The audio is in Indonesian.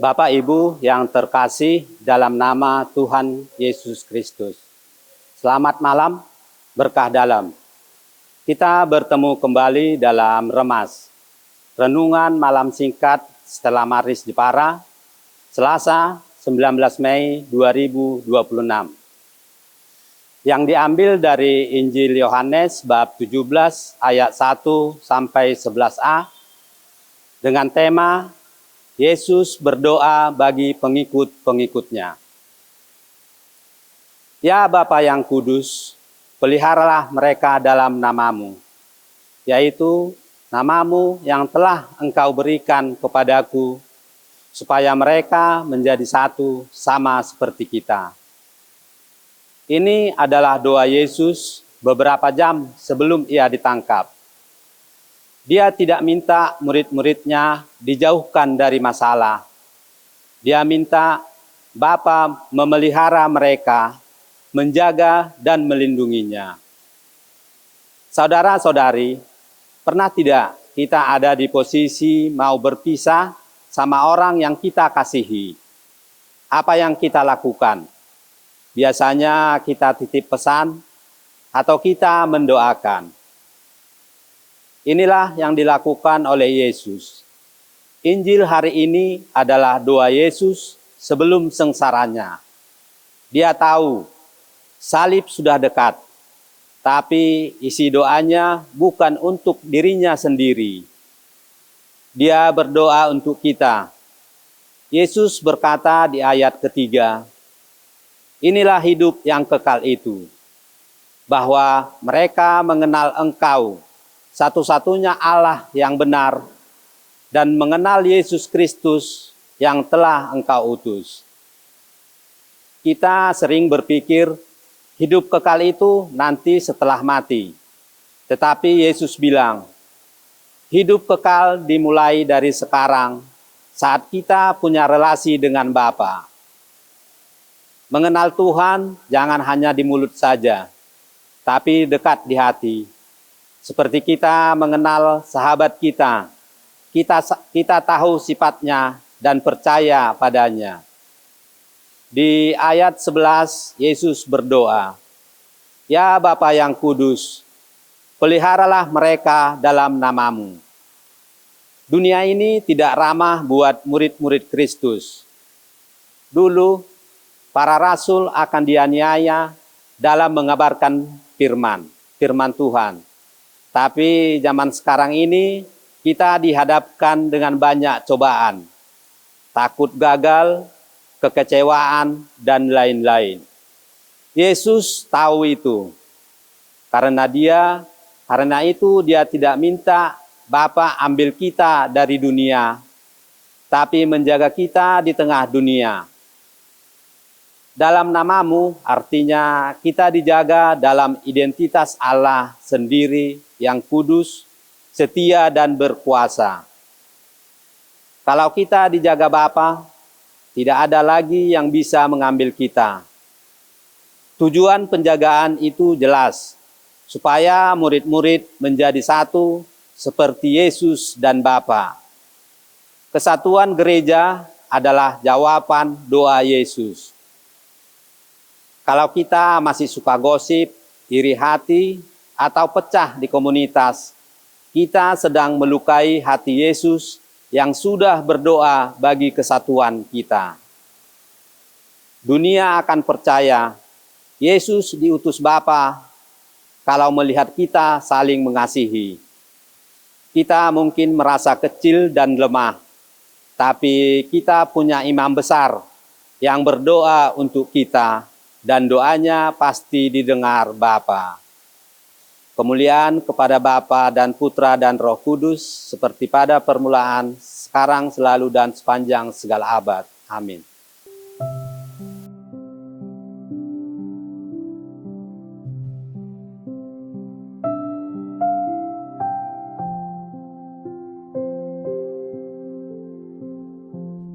Bapak Ibu yang terkasih dalam nama Tuhan Yesus Kristus. Selamat malam, berkah dalam. Kita bertemu kembali dalam Remas, renungan malam singkat setelah Maris Jepara, Selasa 19 Mei 2026. Yang diambil dari Injil Yohanes bab 17 ayat 1 sampai 11a dengan tema Yesus berdoa bagi pengikut-pengikutnya. Ya Bapa yang kudus, peliharalah mereka dalam namamu, yaitu namamu yang telah Engkau berikan kepadaku, supaya mereka menjadi satu sama seperti kita. Ini adalah doa Yesus beberapa jam sebelum ia ditangkap. Dia tidak minta murid-muridnya dijauhkan dari masalah. Dia minta Bapa memelihara mereka, menjaga dan melindunginya. Saudara-saudari, pernah tidak kita ada di posisi mau berpisah sama orang yang kita kasihi? Apa yang kita lakukan? Biasanya kita titip pesan atau kita mendoakan. Inilah yang dilakukan oleh Yesus. Injil hari ini adalah doa Yesus sebelum sengsaranya. Dia tahu salib sudah dekat, tapi isi doanya bukan untuk dirinya sendiri. Dia berdoa untuk kita. Yesus berkata di ayat ketiga, inilah hidup yang kekal itu, bahwa mereka mengenal Engkau, satu-satunya Allah yang benar, dan mengenal Yesus Kristus yang telah Engkau utus. Kita sering berpikir hidup kekal itu nanti setelah mati. Tetapi Yesus bilang, hidup kekal dimulai dari sekarang saat kita punya relasi dengan Bapa. Mengenal Tuhan jangan hanya di mulut saja, tapi dekat di hati. Seperti kita mengenal sahabat kita, kita tahu sifatnya dan percaya padanya. Di ayat 11, Yesus berdoa, ya Bapa yang kudus, peliharalah mereka dalam namamu. Dunia ini tidak ramah buat murid-murid Kristus. Dulu, para rasul akan dianiaya dalam mengabarkan firman Tuhan. Tapi zaman sekarang ini kita dihadapkan dengan banyak cobaan, takut gagal, kekecewaan, dan lain-lain. Yesus tahu itu. Karena itu dia tidak minta Bapa ambil kita dari dunia, tapi menjaga kita di tengah dunia. Dalam namamu artinya kita dijaga dalam identitas Allah sendiri yang kudus, setia dan berkuasa. Kalau kita dijaga Bapa, tidak ada lagi yang bisa mengambil kita. Tujuan penjagaan itu jelas, supaya murid-murid menjadi satu seperti Yesus dan Bapa. Kesatuan gereja adalah jawaban doa Yesus. Kalau kita masih suka gosip, iri hati, atau pecah di komunitas, kita sedang melukai hati Yesus yang sudah berdoa bagi kesatuan kita. Dunia akan percaya Yesus diutus Bapa kalau melihat kita saling mengasihi. Kita mungkin merasa kecil dan lemah, tapi kita punya imam besar yang berdoa untuk kita, dan doanya pasti didengar Bapa. Kemuliaan kepada Bapa dan Putra dan Roh Kudus, seperti pada permulaan, sekarang, selalu, dan sepanjang segala abad. Amin.